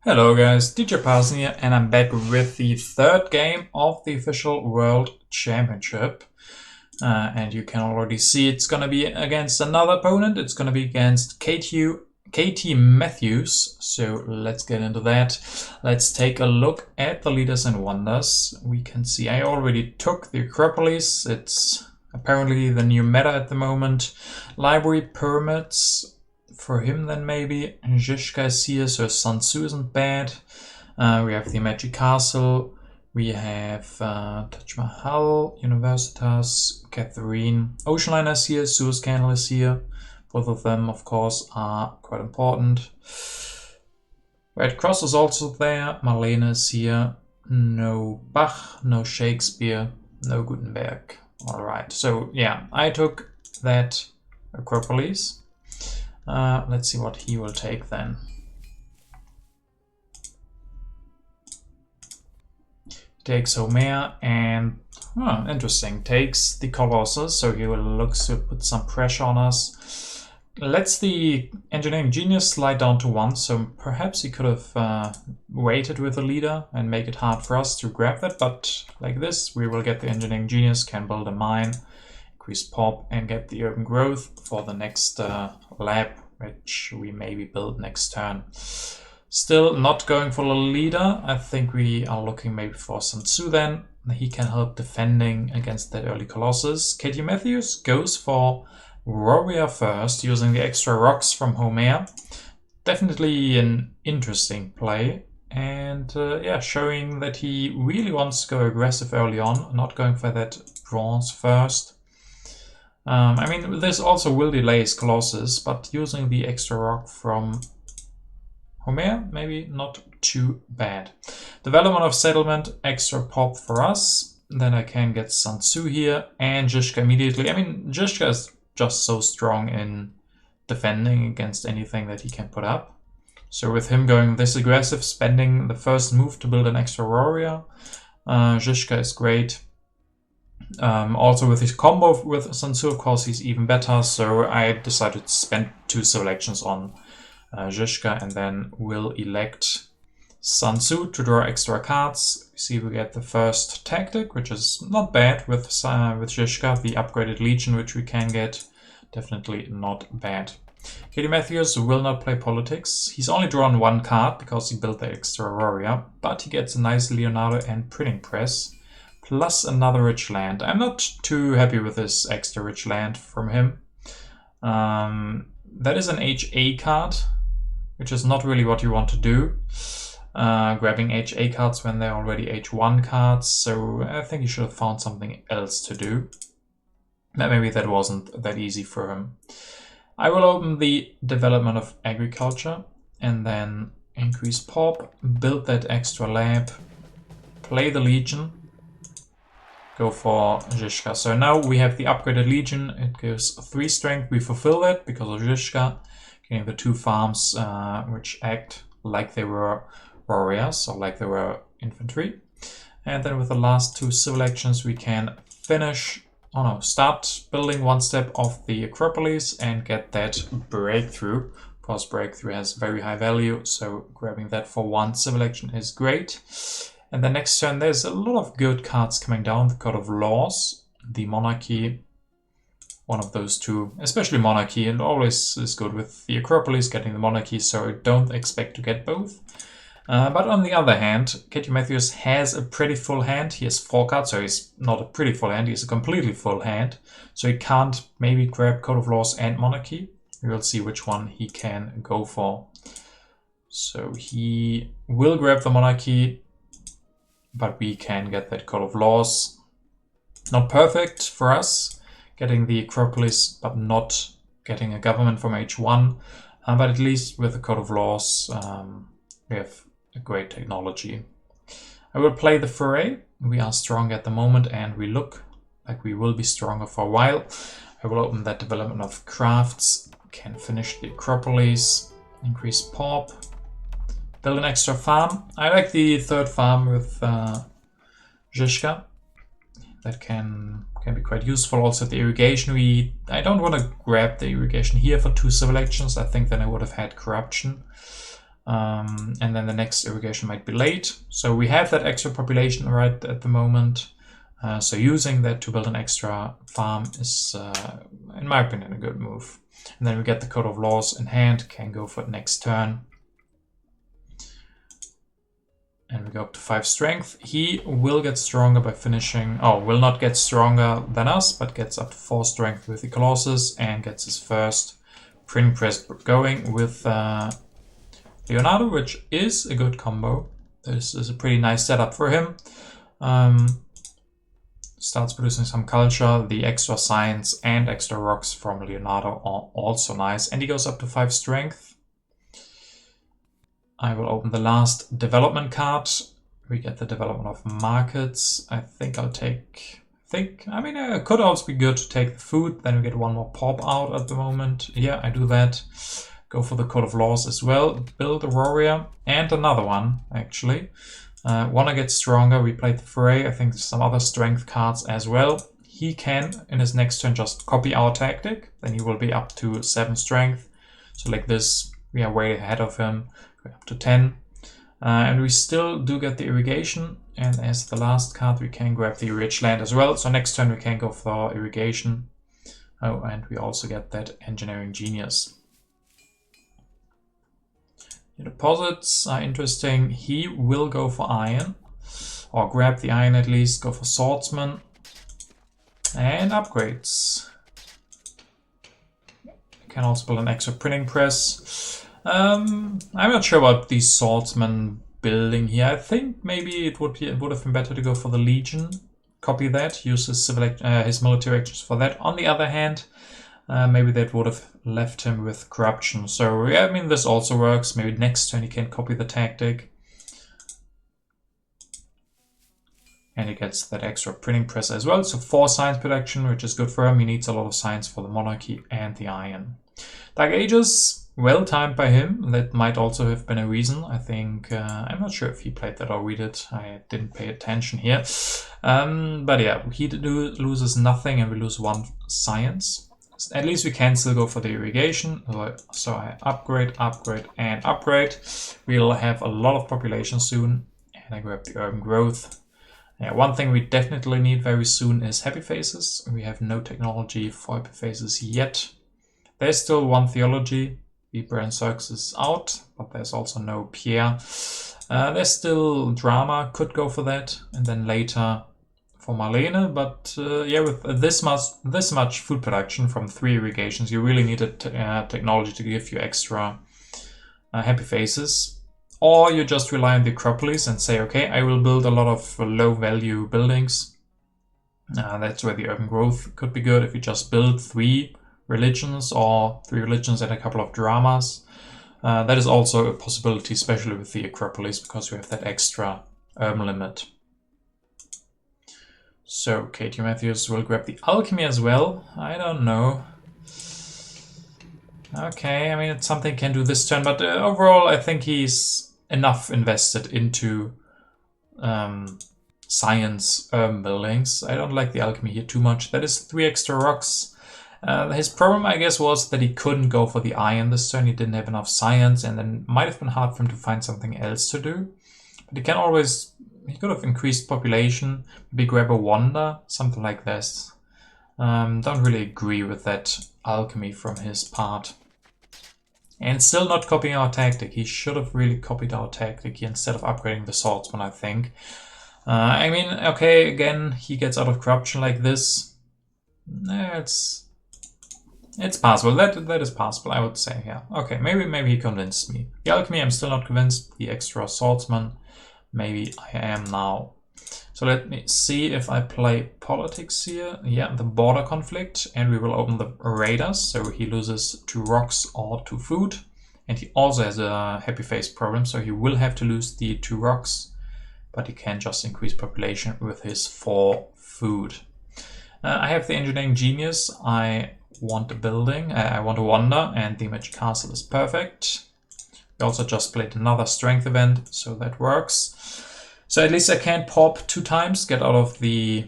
Hello guys, DJParson here, and I'm back with the third game of the official World Championship. And you can already see it's going to be against another opponent. It's going to be against KTMathews. So let's get into that. Let's take a look at the leaders and wonders. We can see I already took the Acropolis. It's apparently the new meta at the moment. Library permits. For him then maybe. Zizka is here, so Sun Tzu isn't bad. We have the Magic Castle. We have Taj Mahal, Universitas, Catherine. Ocean Liner is here, Suez Canal is here. Both of them, of course, are quite important. Red Cross is also there. Marlene is here. No Bach, no Shakespeare, no Gutenberg. Alright, so yeah, I took that Acropolis. Let's see what he will take then. He takes Homer and, interesting, takes the Colossus, so he will look to put some pressure on us. Lets the Engineering Genius slide down to 1, so perhaps he could have waited with the leader and make it hard for us to grab that, but like this, we will get the Engineering Genius, can build a mine, increase pop, and get the urban growth for the next lab, which we maybe build next turn. Still not going for the leader. I think we are looking maybe for Sun Tzu then. He can help defending against that early Colossus. KTMathews goes for Warrior first, using the extra rocks from Homer. Definitely an interesting play. And yeah, showing that he really wants to go aggressive early on, not going for that bronze first. I mean, this also will delay his Colossus, but using the extra rock from Homer, maybe not too bad. Development of settlement, extra pop for us. Then I can get Sun Tzu here and Zizka immediately. I mean, Zizka is just so strong in defending against anything that he can put up. So with him going this aggressive, spending the first move to build an extra warrior, Zizka is great. Also with his combo with Sun Tzu, of course, he's even better, so I decided to spend 2 selections on Zizka and then will elect Sun Tzu to draw extra cards. You see we get the first tactic, which is not bad with Zizka, the upgraded Legion, which we can get, definitely not bad. KTMathews will not play politics. He's only drawn 1 card because he built the extra warrior, but he gets a nice Leonardo and printing press. Plus another rich land. I'm not too happy with this extra rich land from him. That is an HA card, which is not really what you want to do. Grabbing HA cards when they're already H1 cards, so I think he should have found something else to do. Maybe that wasn't that easy for him. I will open the development of agriculture and then increase pop, build that extra lab, play the Legion. Go for Zizka. So now we have the upgraded Legion. It gives 3 strength. We fulfill that because of Zizka. Getting the 2 farms which act like they were warriors or like they were infantry. And then with the last 2 civil actions we can start building 1 step of the Acropolis and get that breakthrough. Of course, breakthrough has very high value, so grabbing that for 1 civil action is great. And the next turn, there's a lot of good cards coming down. The Code of Laws, the Monarchy, one of those 2, especially Monarchy, and always is good with the Acropolis getting the Monarchy, so I don't expect to get both. But on the other hand, KTMathews has a pretty full hand. He has 4 cards, so he's not a pretty full hand, he's a completely full hand. So he can't maybe grab Code of Laws and Monarchy. We will see which one he can go for. So he will grab the Monarchy, but we can get that Code of Laws. Not perfect for us, getting the Acropolis, but not getting a government from H1. But at least with the Code of Laws, we have a great technology. I will play the Foray. We are strong at the moment, and we look like we will be stronger for a while. I will open that development of crafts, can finish the Acropolis, increase pop. Build an extra farm. I like the 3rd farm with Zizka. That can be quite useful. Also the irrigation. I don't want to grab the irrigation here for 2 civil actions. I think then I would have had corruption. And then the next irrigation might be late. So we have that extra population right at the moment. So using that to build an extra farm is, in my opinion, a good move. And then we get the Code of Laws in hand, can go for it next turn. And we go up to 5 strength. He will get stronger by finishing, will not get stronger than us, but gets up to 4 strength with the Colossus and gets his first printing press going with Leonardo, which is a good combo. This is a pretty nice setup for him. Starts producing some culture. The extra science and extra rocks from Leonardo are also nice. And he goes up to 5 strength. I will open the last development card. We get the development of markets. I think I'll take... it could also be good to take the food. Then we get 1 more pop out at the moment. Yeah, I do that. Go for the Code of Laws as well. Build a warrior and another one, actually. Wanna get stronger. We played the Fray. I think there's some other strength cards as well. He can, in his next turn, just copy our tactic. Then he will be up to 7 strength. So like this, we are way ahead of him. Up to 10. And we still do get the irrigation. And as the last card, we can grab the rich land as well. So next turn, we can go for irrigation. Oh, and we also get that engineering genius. The deposits are interesting. He will go for iron, or grab the iron at least, go for swordsman, and upgrades. Can also build an extra printing press. I'm not sure about the swordsman building here. I think maybe it would have been better to go for the Legion. Copy that, use his military actions for that. On the other hand, maybe that would have left him with corruption. So yeah, I mean, this also works. Maybe next turn he can copy the tactic. And he gets that extra printing press as well. So 4 science production, which is good for him. He needs a lot of science for the monarchy and the iron. Dark Ages, well timed by him. That might also have been a reason. I think, I'm not sure if he played that or we did. I didn't pay attention here. But yeah, he loses nothing and we lose 1 science. At least we can still go for the irrigation. So I upgrade, and upgrade. We'll have a lot of population soon. And I grab the urban growth. Yeah, one thing we definitely need very soon is happy faces. We have no technology for happy faces yet. There's still 1 theology. Viper and Circus is out, but there's also no Pierre. There's still drama, could go for that. And then later for Marlene, but yeah, with this much food production from 3 irrigations, you really needed technology to give you extra happy faces. Or you just rely on the Acropolis and say, okay, I will build a lot of low value buildings. That's where the urban growth could be good if you just build 3 religions or 3 religions and a couple of dramas. That is also a possibility, especially with the Acropolis, because you have that extra urban limit. So KTMathews will grab the alchemy as well. I don't know. Okay, I mean, it's something he can do this turn, but overall I think he's enough invested into science buildings. I don't like the alchemy here too much. That is 3 extra rocks. His problem, I guess, was that he couldn't go for the iron this turn. He didn't have enough science, and then it might have been hard for him to find something else to do. But he could have increased population, maybe grab a wonder, something like this. Don't really agree with that alchemy from his part. And still not copying our tactic. He should have really copied our tactic instead of upgrading the swordsman, I think. I mean, okay, again, he gets out of corruption like this. It's possible. That is possible, I would say, yeah. Okay, maybe he convinced me. The alchemy, I'm still not convinced. The extra swordsman, maybe I am now. So let me see if I play politics here. Yeah, the border conflict, and we will open the raiders. So he loses 2 rocks or 2 food. And he also has a happy face problem, so he will have to lose the 2 rocks. But he can just increase population with his 4 food. I have the engineering genius. I want a building. I want a wonder, and the magic castle is perfect. We also just played another strength event, so that works. So at least I can pop 2 times, get out of the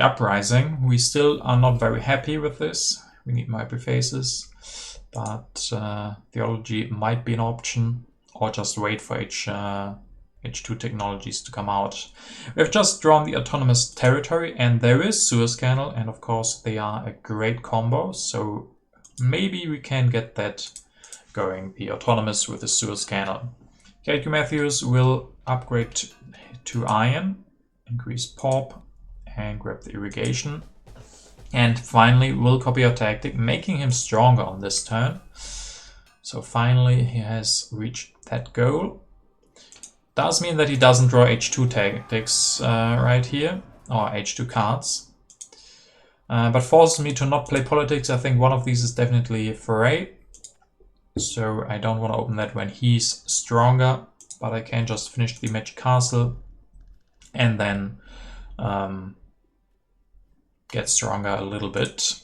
uprising. We still are not very happy with this. We need more happy faces. but theology might be an option, or just wait for H2 technologies to come out. We've just drawn the autonomous territory, and there is Suez Canal, and of course they are a great combo, so maybe we can get that going, the autonomous with the Suez Canal. KTMathews will upgrade to iron, increase pop, and grab the irrigation. And finally, we'll copy our tactic, making him stronger on this turn. So finally, he has reached that goal. Does mean that he doesn't draw H2 tactics right here, or H2 cards. But forces me to not play politics. I think one of these is definitely a foray. So I don't want to open that when he's stronger, but I can just finish the Magic Castle and then get stronger a little bit.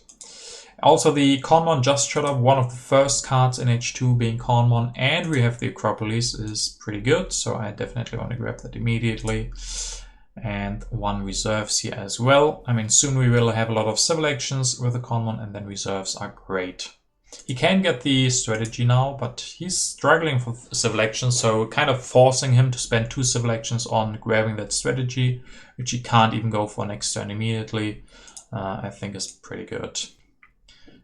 Also, the Conmon just showed up, one of the first cards in H2 being Conmon, and we have the Acropolis is pretty good, so I definitely want to grab that immediately. And one reserves here as well. I mean, soon we will have a lot of civil actions with the Conmon, and then reserves are great. He can get the strategy now, but he's struggling for civil actions, so kind of forcing him to spend 2 civil actions on grabbing that strategy, which he can't even go for next turn immediately, I think is pretty good.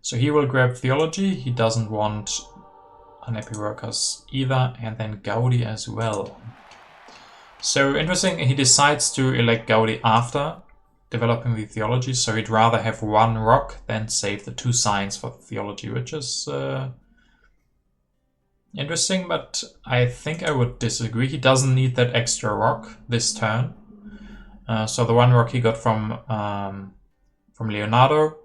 So he will grab theology, he doesn't want unhappy workers either, and then Gaudi as well. So interesting, he decides to elect Gaudi after developing the theology, so he'd rather have 1 rock than save the 2 signs for theology, which is interesting, but I think I would disagree. He doesn't need that extra rock this turn. So the 1 rock he got from Leonardo,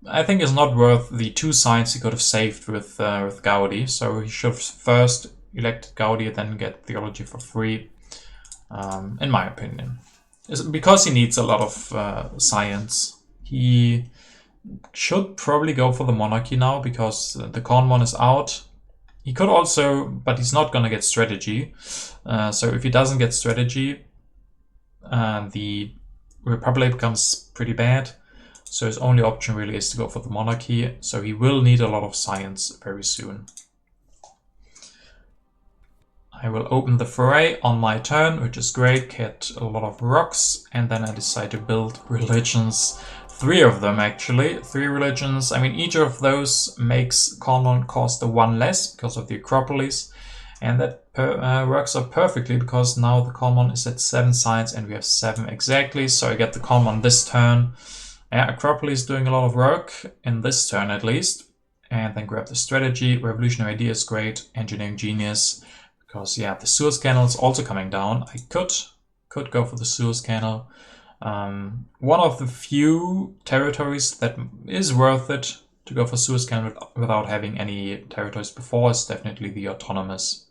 I think is not worth the 2 signs he could have saved with Gaudi. So he should first elect Gaudi, then get theology for free, in my opinion. Because he needs a lot of science. He should probably go for the monarchy now, because the Conmon is out. He could also, but he's not going to get strategy. So if he doesn't get strategy, the Republic becomes pretty bad. So his only option really is to go for the monarchy. So he will need a lot of science very soon. I will open the foray on my turn, which is great, get a lot of rocks, and then I decide to build religions. 3 of them actually, 3 religions. I mean, each of those makes Conmon cost a 1 less because of the Acropolis, and that works out perfectly because now the Conmon is at 7 signs and we have 7 exactly, so I get the Conmon this turn. Yeah, Acropolis doing a lot of work, in this turn at least, and then grab the strategy. Revolutionary idea is great, engineering genius. Because, yeah, the Suez Canal is also coming down. I could go for the Suez Canal. One of the few territories that is worth it to go for Suez Canal without having any territories before is definitely the autonomous.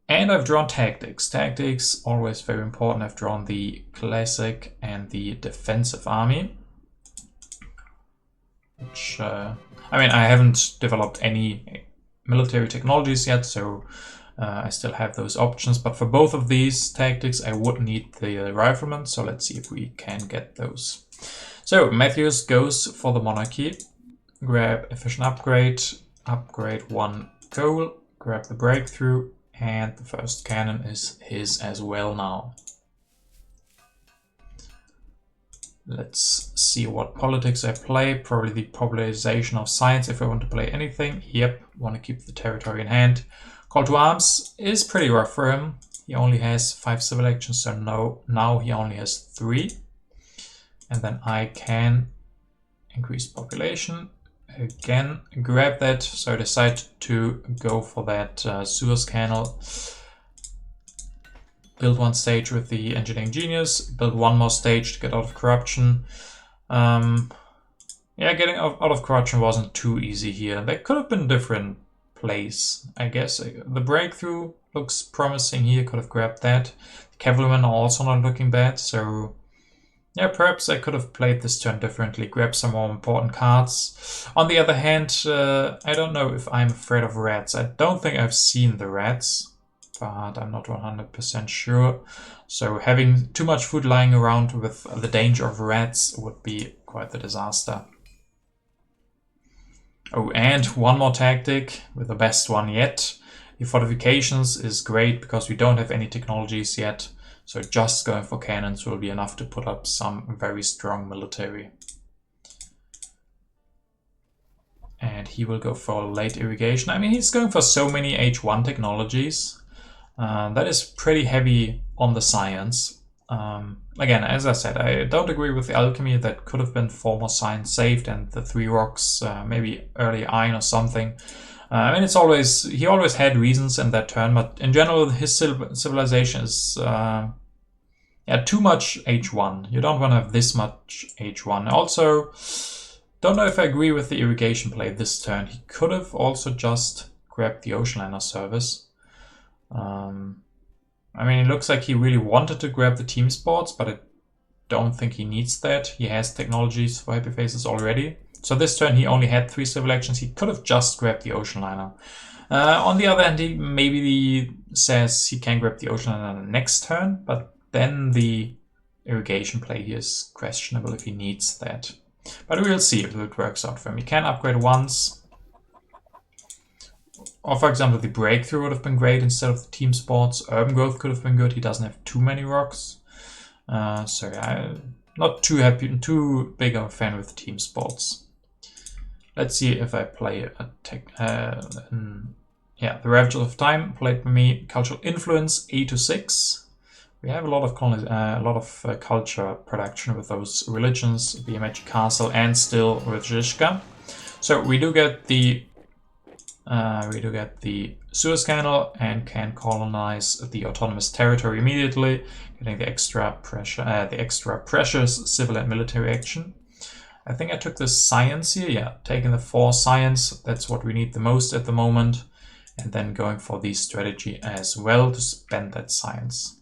And I've drawn tactics. Tactics, always very important. I've drawn the classic and the defensive army. Which, I mean, I haven't developed any military technologies yet, so I still have those options, but for both of these tactics I would need the riflemen, so let's see if we can get those. So Matthews goes for the monarchy, grab efficient upgrade, upgrade 1 goal, grab the breakthrough, and the first cannon is his as well now. Let's see what politics I play, probably the popularization of science if I want to play anything. Yep, want to keep the territory in hand. Call to arms is pretty rough for him. He only has 5 civil actions, so now he only has 3. And then I can increase population. Again, grab that, so I decide to go for that Suez Canal. Build 1 stage with the engineering genius, build 1 more stage to get out of corruption. Yeah, getting out of corruption wasn't too easy here. There could have been different place, I guess. The breakthrough looks promising here, could have grabbed that. The cavalrymen are also not looking bad, so yeah, perhaps I could have played this turn differently, grab some more important cards. On the other hand, I don't know if I'm afraid of rats. I don't think I've seen the rats, but I'm not 100% sure. So having too much food lying around with the danger of rats would be quite the disaster. Oh, and one more tactic with the best one yet. The fortifications is great because we don't have any technologies yet. So just going for cannons will be enough to put up some very strong military. And he will go for late irrigation. I mean, he's going for so many H1 technologies. That is pretty heavy on the science. Again, as I said, I don't agree with the alchemy. That could have been 4 more science saved and the 3 rocks, maybe early iron or something. I mean, he always had reasons in that turn, but in general, his civilization is too much H1. You don't want to have this much H1. Also, don't know if I agree with the irrigation play this turn. He could have also just grabbed the ocean liner service. I mean, it looks like he really wanted to grab the team sports, but I don't think he needs that. He has technologies for happy faces already. So this turn he only had 3 civil actions. He could have just grabbed the ocean liner. On the other hand, he maybe says he can grab the ocean liner next turn, but then the irrigation play here is questionable if he needs that. But we'll see if it works out for him. He can upgrade once. Or for example, the breakthrough would have been great instead of the team sports. Urban growth could have been good. He doesn't have too many rocks. So yeah, not too happy, too big of a fan with team sports. Let's see if I play a tech. Yeah, the Ravagers of Time played by me. Cultural influence 8 to 6. We have a lot of culture production with those religions, the Magic Castle, and still with Zizka. So we do get the Suez Canal and can colonize the autonomous territory immediately, getting the extra precious civil and military action. I think I took the science here, yeah, taking the 4 science, that's what we need the most at the moment, and then going for the strategy as well to spend that science.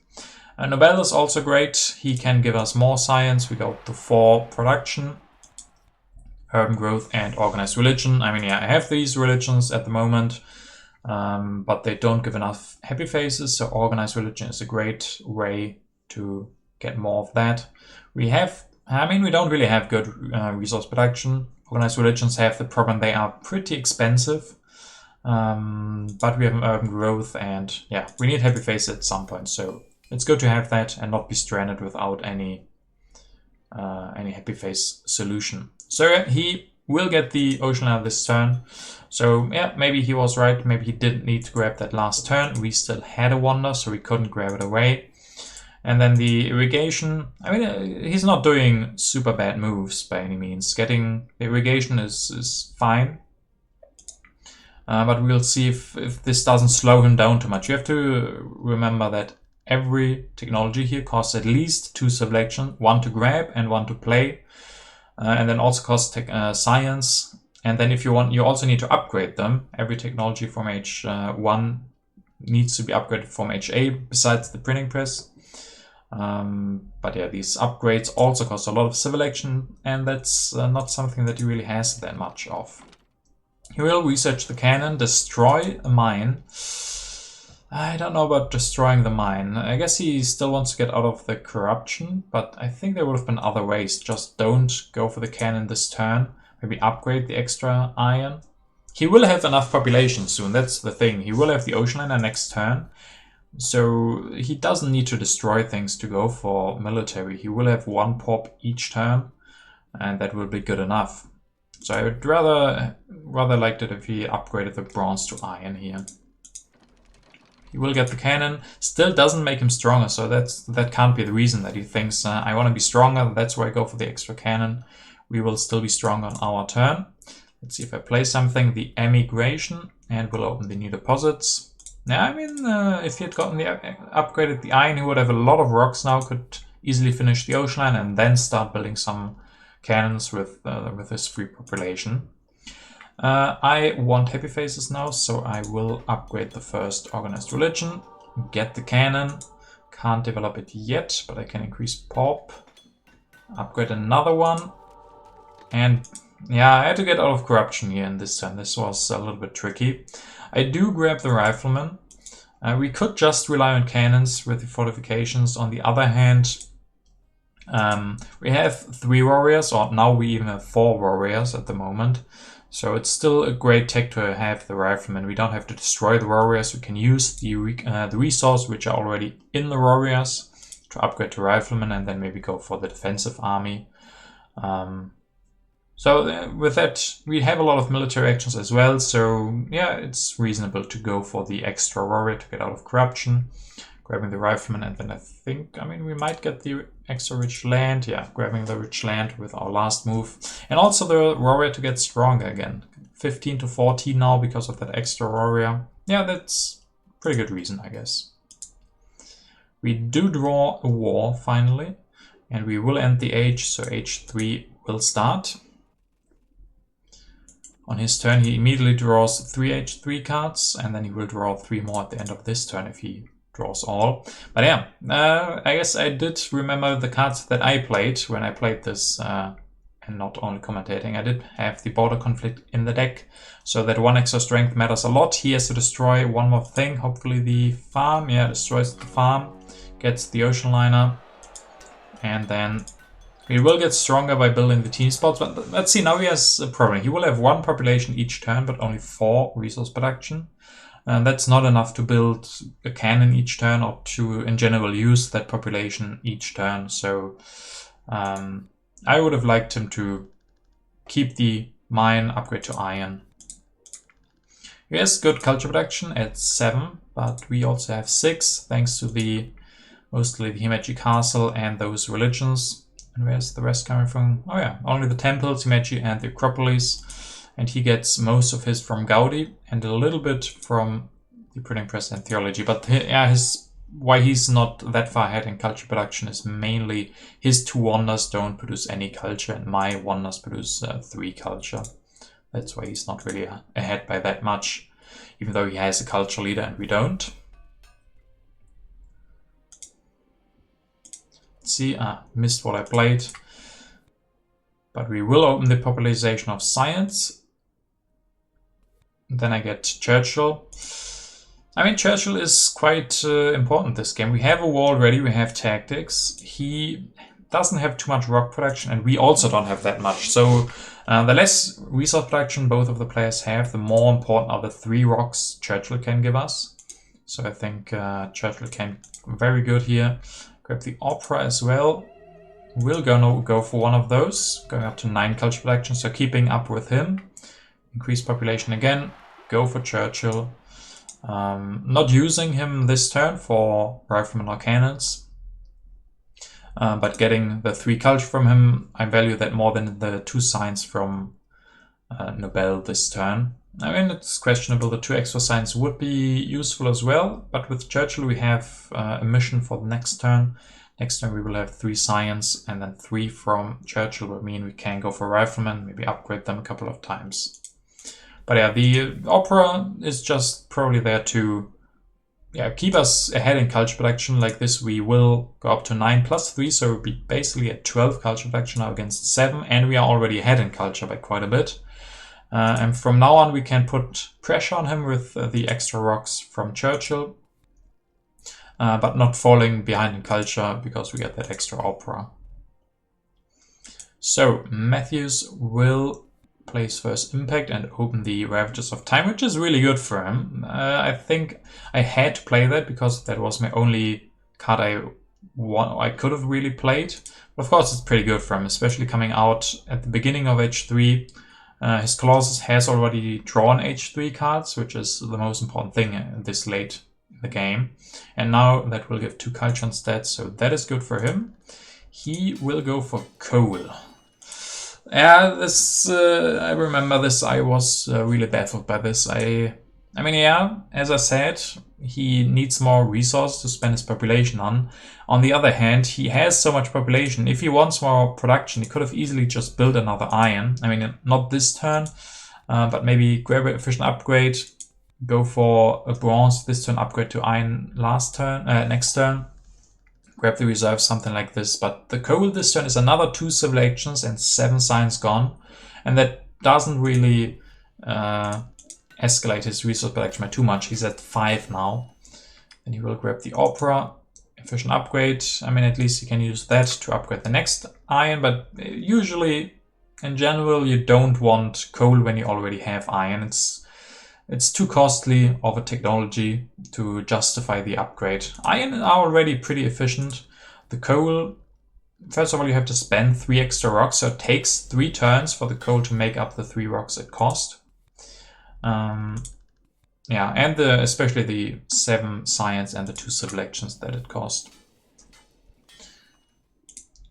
Nobel is also great, he can give us more science, we go to 4 production, urban growth and organized religion. I mean, yeah, I have these religions at the moment, but they don't give enough happy faces, so organized religion is a great way to get more of that. We don't really have good resource production. Organized religions have the problem they are pretty expensive, but we have an urban growth and yeah, we need happy faces at some point, so it's good to have that and not be stranded without any happy face solution. So he will get the ocean liner this turn. So yeah, maybe he was right. Maybe he didn't need to grab that last turn. We still had a wonder, so we couldn't grab it away. And then the irrigation. I mean, he's not doing super bad moves by any means. Getting the irrigation is fine. But we'll see if this doesn't slow him down too much. You have to remember that every technology here costs at least 2 civil action, 1 to grab and 1 to play. And then also costs science. And then if you want, you also need to upgrade them. Every technology from H1 needs to be upgraded from HA besides the printing press. But yeah, these upgrades also cost a lot of civil action, and that's not something that he really has that much of. He will research the cannon, destroy a mine. I don't know about destroying the mine. I guess he still wants to get out of the corruption, but I think there would have been other ways. Just don't go for the cannon this turn. Maybe upgrade the extra iron. He will have enough population soon, that's the thing. He will have the ocean liner next turn. So he doesn't need to destroy things to go for military. He will have 1 pop each turn, and that will be good enough. So I would rather liked it if he upgraded the bronze to iron here. He will get the cannon. Still doesn't make him stronger, so that can't be the reason that he thinks I want to be stronger. That's why I go for the extra cannon. We will still be strong on our turn. Let's see if I play something. The emigration, and we'll open the new deposits. Now, I mean, if he had gotten the upgraded the iron, he would have a lot of rocks now. Could easily finish the ocean line and then start building some cannons with his free population. I want happy faces now, so I will upgrade the first organized religion, get the cannon, can't develop it yet, but I can increase pop, upgrade another one, and yeah, I had to get out of corruption here in this turn. This was a little bit tricky. I do grab the rifleman. We could just rely on cannons with the fortifications. On the other hand, we have 3 warriors, or now we even have 4 warriors at the moment. So it's still a great tech to have the rifleman. We don't have to destroy the warriors. We can use the resources which are already in the warriors to upgrade to rifleman and then maybe go for the defensive army. So with that, we have a lot of military actions as well. So yeah, it's reasonable to go for the extra warrior to get out of corruption. Grabbing the rifleman, and then I think, I mean, we might get the extra rich land. Yeah, grabbing the rich land with our last move. And also the warrior to get stronger again. 15 to 14 now because of that extra warrior. Yeah, that's a pretty good reason, I guess. We do draw a war, finally. And we will end the age, so age 3 will start. On his turn, he immediately draws 3 H3 cards, and then he will draw 3 more at the end of this turn if he draws all. But yeah, I guess I did remember the cards that I played when I played this, and not only commentating. I did have the border conflict in the deck, so that 1 extra strength matters a lot. He has to destroy one more thing, hopefully the farm. Yeah, destroys the farm, gets the ocean liner, and then he will get stronger by building the team spots. But let's see, now he has a problem. He will have 1 population each turn, but only 4 resource production. And that's not enough to build a cannon each turn or to, in general, use that population each turn. So I would have liked him to keep the mine, upgrade to iron. He has good culture production at 7, but we also have 6, thanks to mostly the Himeji Castle and those religions. And where's the rest coming from? Oh yeah, only the temples, Himeji, and the Acropolis. And he gets most of his from Gaudi and a little bit from the printing press and theology. But yeah, why he's not that far ahead in culture production is mainly his 2 wonders don't produce any culture and my wonders produce 3 culture. That's why he's not really ahead by that much, even though he has a culture leader and we don't. Let's see, missed what I played. But we will open the popularization of science. Then I get Churchill. I mean, Churchill is quite important this game. We have a war already, we have tactics. He doesn't have too much rock production, and we also don't have that much. So the less resource production both of the players have, the more important are the 3 rocks Churchill can give us. So I think Churchill can very good here. Grab the opera as well. We'll go for one of those, going up to 9 culture production, so keeping up with him. Increase population again, go for Churchill. Not using him this turn for riflemen or cannons, but getting the 3 culture from him, I value that more than the 2 signs from Nobel this turn. I mean, it's questionable, the 2 extra signs would be useful as well, but with Churchill we have a mission for the next turn. Next turn we will have 3 science, and then 3 from Churchill will mean we can go for riflemen, maybe upgrade them a couple of times. But yeah, the opera is just probably there to keep us ahead in culture production. Like this, we will go up to 9 plus 3, so we'll be basically at 12 culture production now against 7, and we are already ahead in culture by quite a bit. And from now on, we can put pressure on him with the extra rocks from Churchill, but not falling behind in culture because we get that extra opera. So Mathews will place first impact and open the Ravages of Time, which is really good for him. I think I had to play that because that was my only card I could have really played. But of course, it's pretty good for him, especially coming out at the beginning of H3. His Colossus has already drawn H3 cards, which is the most important thing this late in the game. And now that will give 2 culture instead, so that is good for him. He will go for coal. Yeah, this I remember this. I was really baffled by this. I mean, yeah, as I said, he needs more resources to spend his population on. On the other hand, he has so much population. If he wants more production, he could have easily just built another iron. I mean, not this turn, but maybe grab an efficient upgrade, go for a bronze this turn, upgrade to iron next turn. Grab the reserve, something like this. But the coal this turn is another 2 civil actions and 7 science gone. And that doesn't really escalate his resource production by too much. He's at 5 now. And he will grab the opera, efficient upgrade. I mean, at least he can use that to upgrade the next iron. But usually in general, you don't want coal when you already have iron. It's too costly of a technology to justify the upgrade. Iron are already pretty efficient. The coal, first of all, you have to spend 3 extra rocks, so it takes 3 turns for the coal to make up the 3 rocks it cost. Yeah, and especially the 7 science and the 2 civil actions that it cost.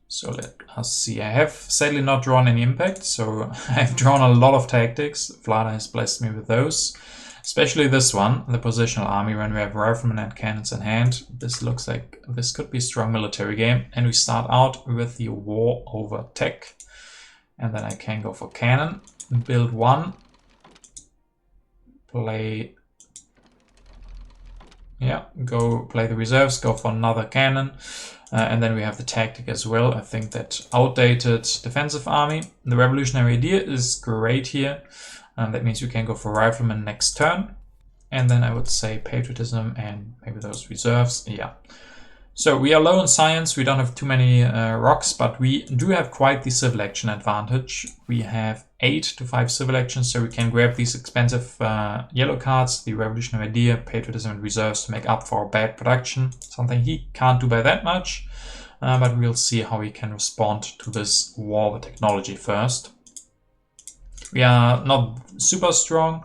So let us see. I have sadly not drawn any impact, so I've drawn a lot of tactics. Vlada has blessed me with those. Especially this one, the positional army, when we have riflemen and cannons in hand. This looks like this could be a strong military game. And we start out with the war over tech. And then I can go for cannon, build 1, play... Yeah, go play the reserves, go for another cannon. And then we have the tactic as well. I think that outdated defensive army. The revolutionary idea is great here. That means you can go for riflemen next turn. And then I would say patriotism and maybe those reserves. Yeah. So we are low on science. We don't have too many rocks, but we do have quite the civil action advantage. We have 8 to 5 civil actions, so we can grab these expensive yellow cards, the revolutionary idea, patriotism and reserves to make up for bad production. Something he can't do by that much, but we'll see how he can respond to this war with technology first. We are not super strong,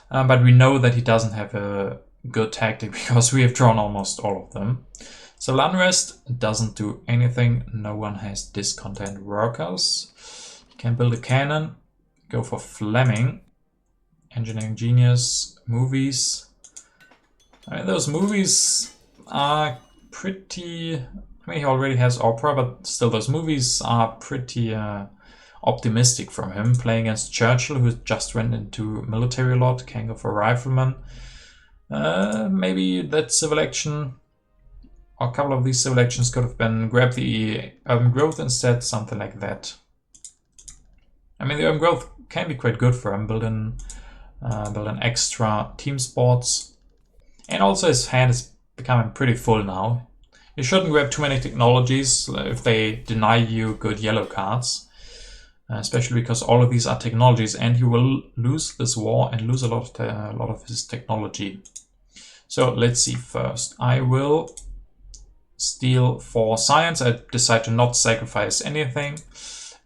but we know that he doesn't have a good tactic because we have drawn almost all of them. Civil unrest doesn't do anything. No one has discontent workers. You can build a cannon, go for Fleming, engineering genius, movies. I mean, those movies are pretty... I mean, he already has opera, but still those movies are pretty optimistic from him. Playing against Churchill, who just went into military a lot, can go for rifleman. Maybe that civil action... A couple of these civil actions could have been grab the urban growth instead, something like that. I mean, the urban growth can be quite good for him, build an extra team sports. And also his hand is becoming pretty full now. You shouldn't grab too many technologies if they deny you good yellow cards. Especially because all of these are technologies and he will lose this war and lose a lot of his technology. So let's see first. I will... steal for science. I decide to not sacrifice anything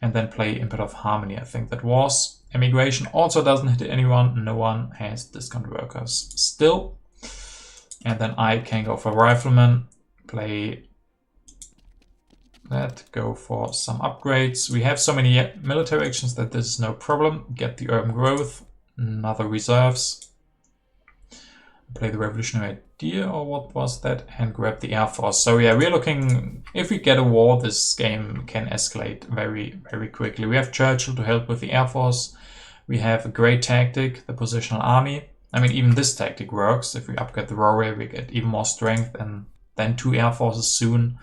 and then play Impet of Harmony. I think that was. Immigration also doesn't hit anyone. No one has discount workers still. And then I can go for rifleman, play that, go for some upgrades. We have so many military actions that this is no problem. Get the urban growth, another reserves. Play the revolutionary idea, or what was that, and grab the air force. So yeah, we're looking, if we get a war, this game can escalate very, very quickly. We have Churchill to help with the air force. We have a great tactic, the positional army. I mean, even this tactic works. If we upgrade the warrior, we get even more strength, and then 2 air forces soon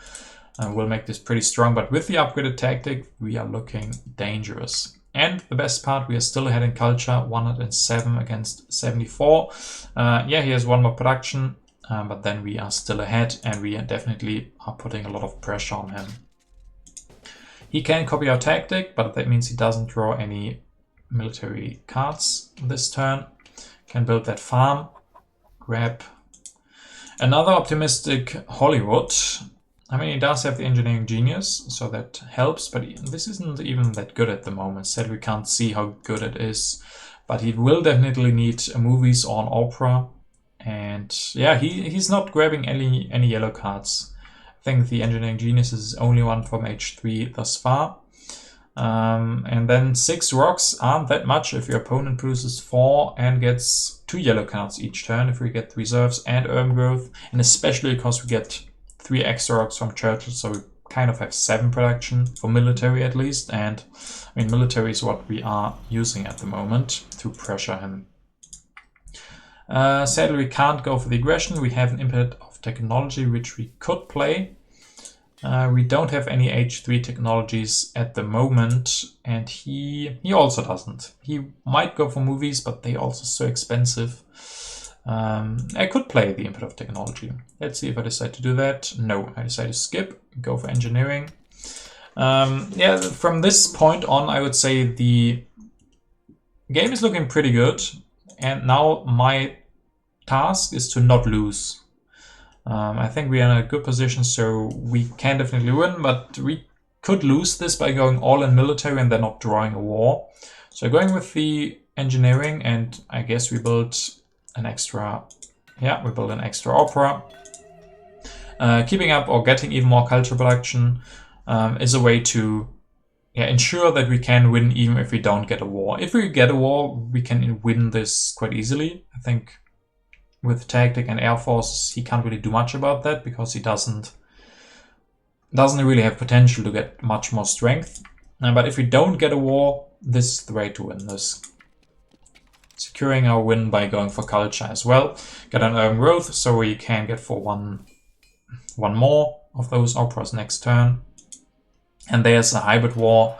will make this pretty strong. But with the upgraded tactic, we are looking dangerous. And the best part, we are still ahead in culture, 107 against 74. Yeah, he has 1 more production, but then we are still ahead and we definitely are putting a lot of pressure on him. He can copy our tactic, but that means he doesn't draw any military cards this turn. Can build that farm, grab another optimistic Hollywood. I mean, he does have the engineering genius, so that helps, but this isn't even that good at the moment. Sadly, we can't see how good it is, but he will definitely need movies or an opera. And yeah, he's not grabbing any yellow cards. I think the engineering genius is the only one from H3 thus far. And then 6 rocks aren't that much if your opponent produces 4 and gets 2 yellow cards each turn, if we get reserves and urban growth, and especially because we get 3 extra rocks from Churchill, so we kind of have 7 production for military at least. And I mean, military is what we are using at the moment to pressure him. Sadly, we can't go for the aggression. We have an impet of technology which we could play. We don't have any H3 technologies at the moment, and he also doesn't. He might go for movies, but they also so expensive. I could play the input of technology. Let's see if I decide to do that. No, I decide to skip, go for engineering. Yeah, from this point on, I would say the game is looking pretty good. And now my task is to not lose. I think we are in a good position, so we can definitely win, but we could lose this by going all in military and then not drawing a war. So going with the engineering, and I guess we built an extra, yeah, we built an extra opera. Keeping up or getting even more culture production is a way to ensure that we can win even if we don't get a war. If we get a war, we can win this quite easily. I think with tactic and air forces, he can't really do much about that because he doesn't really have potential to get much more strength. But if we don't get a war, this is the way to win this. Securing our win by going for culture as well. Get an urban growth, so we can get for one more of those operas next turn. And there's a hybrid war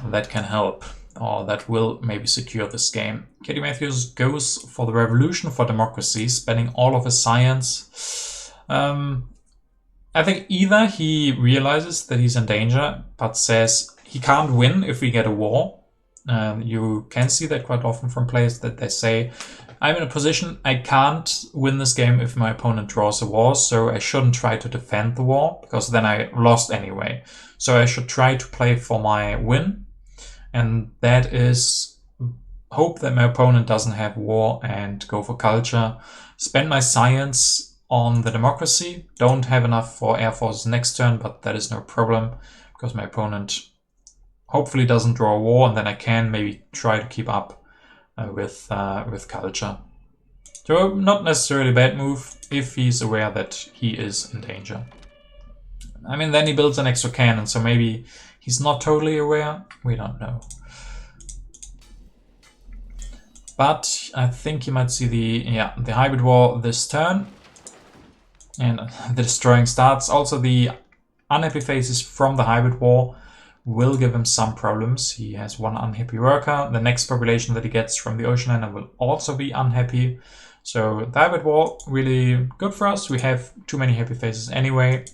that can help, or that will maybe secure this game. KTMathews goes for the revolution for democracy, spending all of his science. I think either he realizes that he's in danger, but says he can't win if we get a war. You can see that quite often from players that they say, I'm in a position I can't win this game if my opponent draws a war, so I shouldn't try to defend the war, because then I lost anyway. So I should try to play for my win, and that is hope that my opponent doesn't have war and go for culture. Spend my science on the democracy. Don't have enough for air forces next turn, but that is no problem, because my opponent hopefully doesn't draw a war, and then I can maybe try to keep up with culture. So not necessarily a bad move if he's aware that he is in danger. I mean, then he builds an extra cannon, so maybe he's not totally aware. We don't know. But I think he might see the hybrid war this turn. And the destroying starts. Also the unhappy faces from the hybrid war will give him some problems. He has one unhappy worker. The next population that he gets from the ocean liner will also be unhappy. So the hybrid war, really good for us. We have too many happy faces anyway,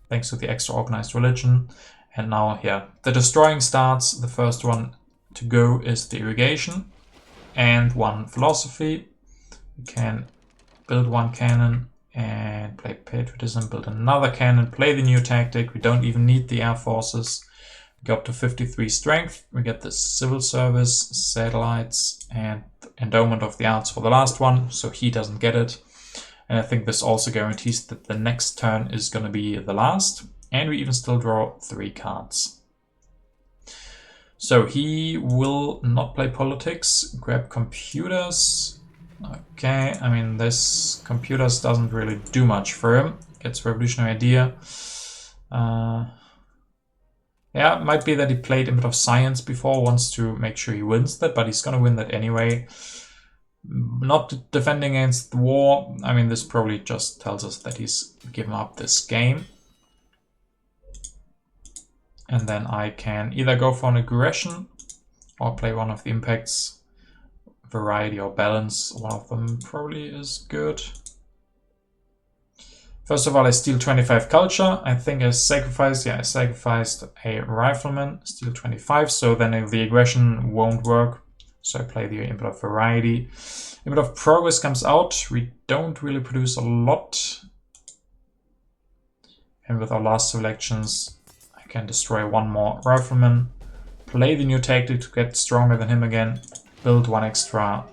thanks to the extra organized religion. And now, the destroying starts. The first one to go is the irrigation and one philosophy. We can build one cannon and play patriotism, build another cannon, play the new tactic. We don't even need the air forces. We go up to 53 strength. We get the civil service, satellites, and endowment of the arts for the last one, so he doesn't get it. And I think this also guarantees that the next turn is going to be the last, and we even still draw 3 cards. So he will not play politics, grab computers. Okay, I mean, this computers doesn't really do much for him. Gets revolutionary idea. Yeah, it might be that he played a bit of science before, wants to make sure he wins that, but he's gonna win that anyway. Not defending against the war. I mean, this probably just tells us that he's given up this game. And then I can either go for an aggression or play one of the impacts. Variety or balance, one of them probably is good. First of all, I steal 25 culture. I think I sacrificed, I sacrificed a rifleman, steal 25, so then the aggression won't work. So I play the input of variety. Input of progress comes out. We don't really produce a lot. And with our last selections, I can destroy one more rifleman, play the new tactic to get stronger than him again, build one extra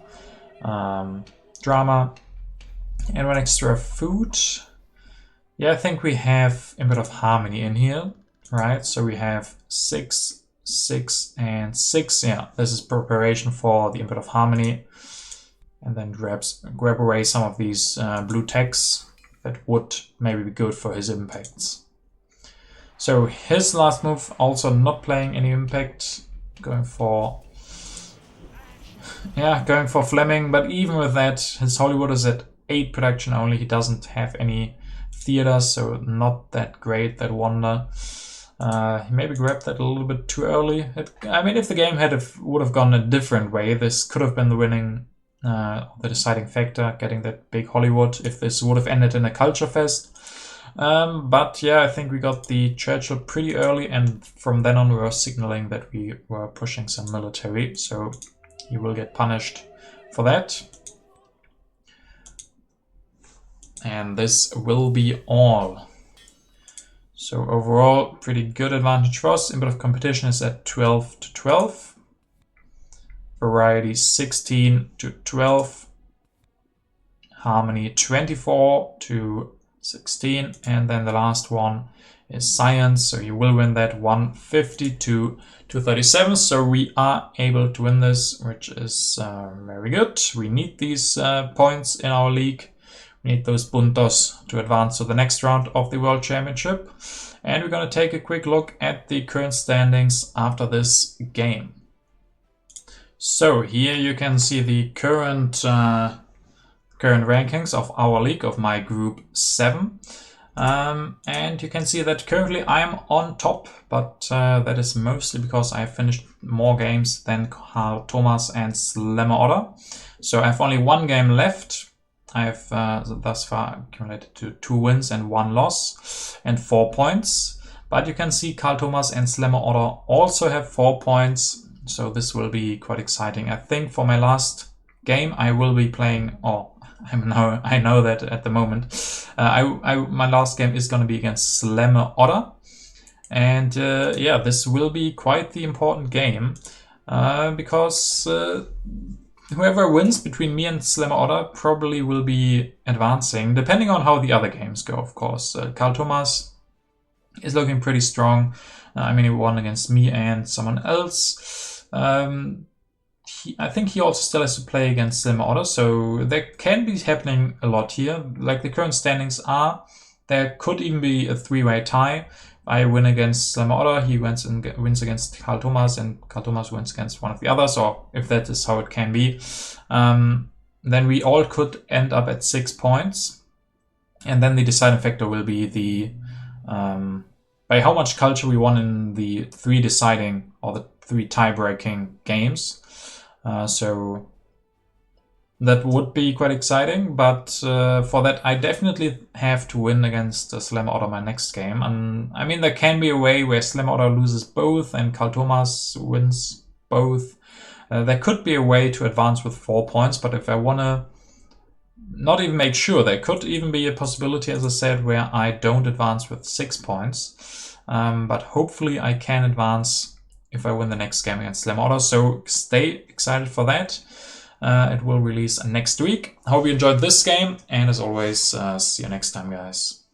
drama, and one extra food. Yeah, I think we have input of harmony in here, right? So we have 6, 6, and 6. Yeah, this is preparation for the input of harmony. And then grab away some of these blue techs that would maybe be good for his impacts. So his last move, also not playing any impact, going for Fleming, but even with that, his Hollywood is at 8 production only. He doesn't have any theater, so not that great, that wonder. He maybe grabbed that a little bit too early. I mean, if the game would have gone a different way, this could have been the winning, the deciding factor, getting that big Hollywood, if this would have ended in a culture fest. But yeah, I think we got the Churchill pretty early, and from then on we were signaling that we were pushing some military, so he will get punished for that. And this will be all. So overall, pretty good advantage for us. Input of competition is at 12 to 12. Variety 16 to 12. Harmony 24 to 16. And then the last one is science. So you will win that 152 to 37. So we are able to win this, which is very good. We need these points in our league. We need those puntos to advance to the next round of the World Championship. And we're going to take a quick look at the current standings after this game. So here you can see the current rankings of our league, of my group 7. And you can see that currently I'm on top, but that is mostly because I finished more games than Carl Thomas and Slammer Otter. So I have only one game left. I have thus far accumulated to 2 wins and 1 loss and 4 points. But you can see Carl Thomas and Slammer Otter also have 4 points. So this will be quite exciting. I think for my last game I will be playing, I know that at the moment. My last game is going to be against Slammer Otter. And yeah, this will be quite the important game. Because whoever wins between me and Slammer Otter probably will be advancing, depending on how the other games go, of course. Carl Thomas is looking pretty strong. I mean, he won against me and someone else. I think he also still has to play against Slammer Otter, so there can be happening a lot here. Like the current standings are, there could even be a 3-way tie. I win against Slammer Otter, he wins against Carl Thomas, and Carl Thomas wins against one of the others, or if that is how it can be. Then we all could end up at 6 points. And then the deciding factor will be the by how much culture we won in the 3 deciding or the 3 tie-breaking games. So that would be quite exciting, but for that I definitely have to win against Slammer Otter my next game. And I mean, there can be a way where Slammer Otter loses both and Carl Thomas wins both. There could be a way to advance with 4 points, but if I want to not even make sure, there could even be a possibility, as I said, where I don't advance with 6 points. But hopefully I can advance if I win the next game against Slammer Otter. So stay excited for that. It will release next week. I hope you enjoyed this game, and as always, see you next time, guys.